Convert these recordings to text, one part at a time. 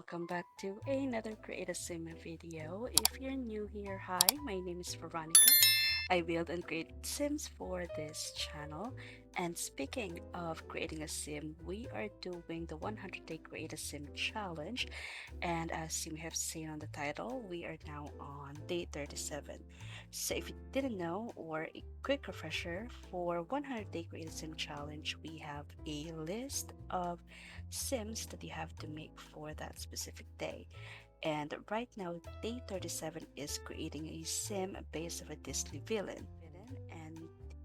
Welcome back to another Create a Sim video. If you're new here, hi, my name is Veronica. I build and create sims for this channel. And speaking of creating a sim, we are doing the 100-day Create a Sim challenge. And as you may have seen on the title, we are now on day 37. So if you didn't know, or a quick refresher, for 100-day Create a Sim challenge, we have a list of sims that you have to make for that specific day. And right now, day 37 is creating a sim based on a Disney villain. And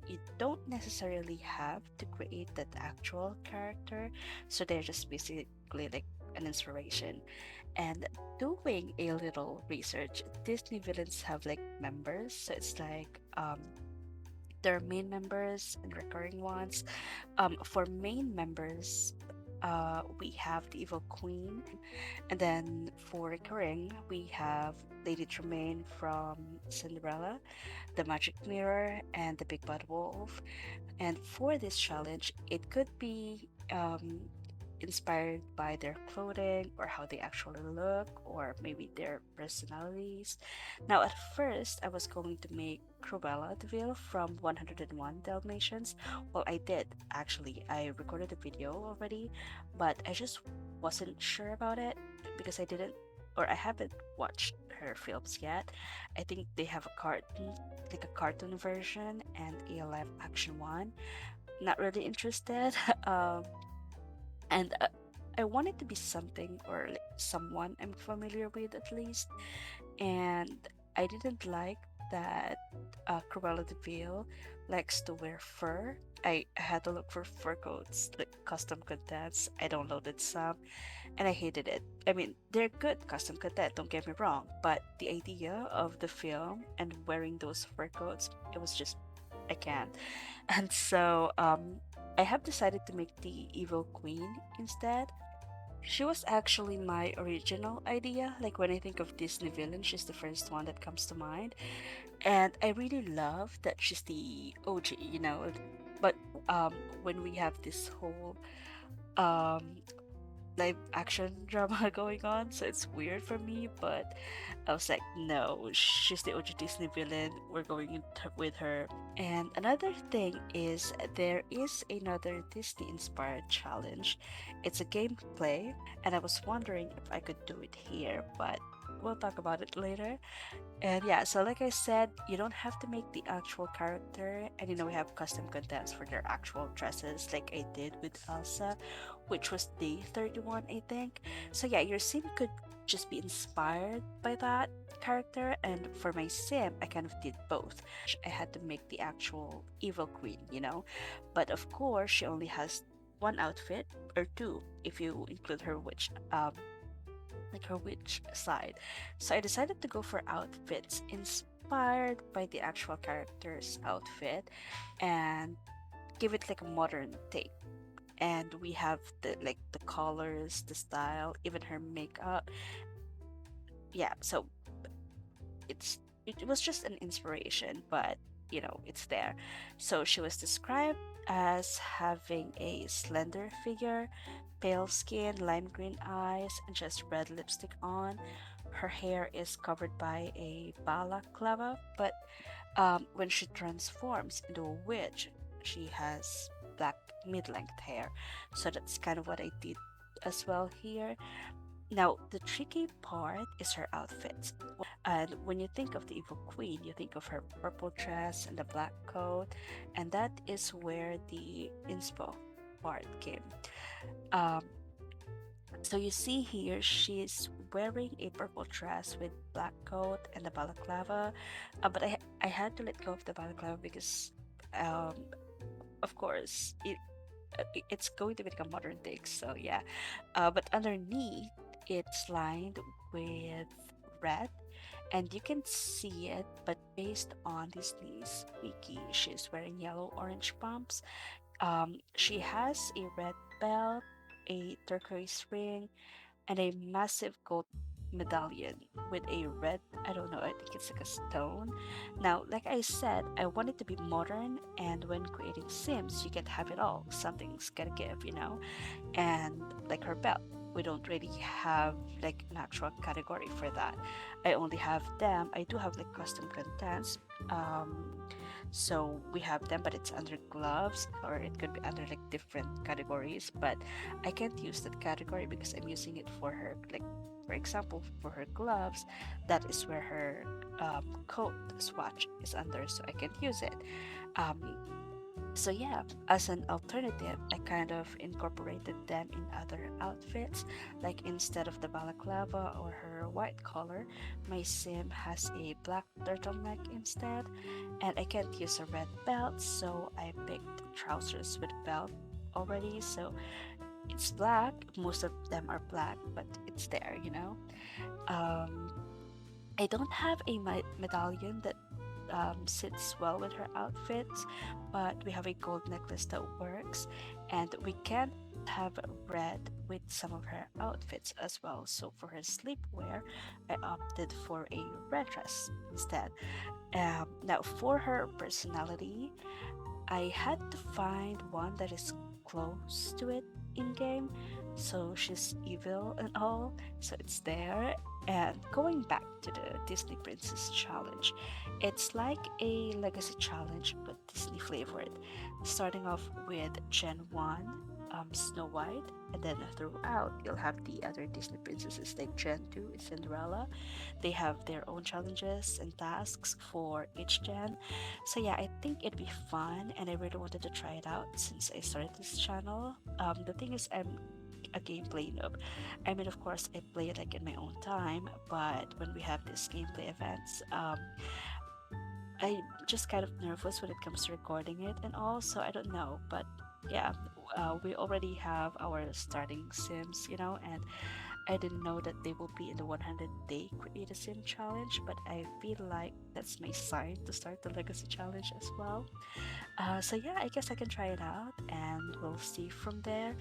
you don't necessarily have to create that actual character, so they're just basically like an inspiration. And doing a little research, Disney villains have like members, so it's like there are main members and recurring ones. For main members, we have the Evil Queen, and then for recurring, we have Lady Tremaine from Cinderella, the Magic Mirror, and the Big Bad Wolf. And for this challenge, it could be inspired by their clothing or how they actually look, or maybe their personalities. Now, at first, I was going to make Cruella de Vil from 101 Dalmatians. Well, I did actually. I recorded a video already, but I just wasn't sure about it because I didn't, or I haven't watched her films yet. I think they have a cartoon, like a cartoon version, and a live action one. Not really interested. And I want it to be something or like someone I'm familiar with at least. And I didn't like that Cruella de Vil likes to wear fur. I had to look for fur coats, like custom contents. I downloaded some and I hated it. I mean, they're good custom content, don't get me wrong, but the idea of the film and wearing those fur coats, it was just, I can't. And so I have decided to make the Evil Queen instead. She was actually my original idea. Like when I think of Disney villain, she's the first one that comes to mind. And I really love that she's the OG, you know. But when we have this whole um, live action drama going on, so it's weird for me. But I was like, no, she's the OG Disney villain. We're going with her. And another thing is there is another Disney inspired challenge. It's a gameplay, and I was wondering if I could do it here, but we'll talk about it later. And yeah, so like I said, you don't have to make the actual character, and we have custom contents for their actual dresses, like I did with Elsa, which was day 31, I think. So yeah, your sim could just be inspired by that character, and for my sim, I kind of did both. I had to make the actual evil queen, but of course, she only has one outfit or two if you include her witch like her witch side. So I decided to go for outfits inspired by the actual character's outfit and give it like a modern take. And we have the colors, the style, even her makeup. Yeah, so it was just an inspiration, but it's there. So she was described as having a slender figure, pale skin, lime green eyes, and just red lipstick on. Her hair is covered by a balaclava, but when she transforms into a witch, she has black mid-length hair. So that's kind of what I did as well here. Now, the tricky part is her outfit. And when you think of the Evil Queen, you think of her purple dress and the black coat, and that is where the inspo part came. Um, so you see here, she's wearing a purple dress with black coat and the balaclava, but I had to let go of the balaclava because, um, of course, it's going to become modern things. So yeah, but underneath it's lined with red, and you can see it, but based on Disney's wiki. She's wearing yellow orange pumps. She has a red belt, a turquoise ring, and a massive gold medallion with a red, I don't know, I think it's like a stone. Now, like I said, I want it to be modern, and when creating Sims, you can have it all. Something's gotta give, and like her belt. We don't really have like an actual category for that. I only have them. I do have like custom contents. Um, so we have them, but it's under gloves, or it could be under like different categories. But I can't use that category because I'm using it for her. Like for example, for her gloves, that is where her coat swatch is under, so I can't use it. Um, so yeah, as an alternative, I kind of incorporated them in other outfits. Like instead of the balaclava or her white collar, my sim has a black turtleneck instead, and I can't use a red belt, so I picked trousers with belt already. So it's black. Most of them are black, but it's there. Um, I don't have a medallion that sits well with her outfits, but we have a gold necklace that works, and we can't have red with some of her outfits as well. So for her sleepwear, I opted for a red dress instead. Now, for her personality, I had to find one that is close to it in game. So she's evil and all, so it's there. And going back to the Disney Princess Challenge, it's like a legacy challenge but Disney flavored. Starting off with Gen 1, Snow White, and then throughout you'll have the other Disney princesses like Gen 2 is Cinderella. They have their own challenges and tasks for each gen. So yeah, I think it'd be fun, and I really wanted to try it out since I started this channel. The thing is, I'm a gameplay noob. I mean, of course, I play it like in my own time, but when we have these gameplay events, I'm just kind of nervous when it comes to recording it and all. So I don't know, but yeah, we already have our starting sims, and I didn't know that they will be in the 100-day Create a Sim challenge, but I feel like that's my sign to start the Legacy challenge as well. So yeah, I guess I can try it out, and we'll see from there.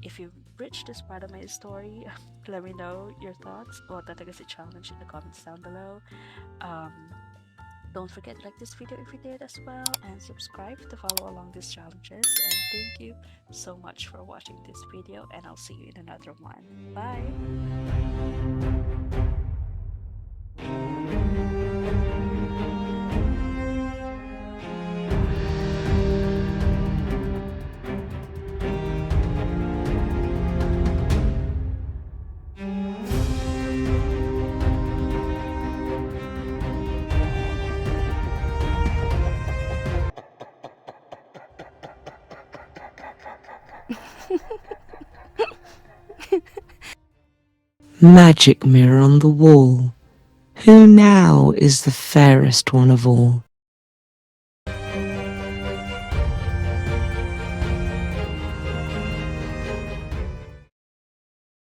If you've reached this part of my story, let me know your thoughts about the Legacy challenge in the comments down below. Um, don't forget to like this video if you did as well, and subscribe to follow along these challenges. And thank you so much for watching this video, and I'll see you in another one. Bye! Magic mirror on the wall. Who now is the fairest one of all?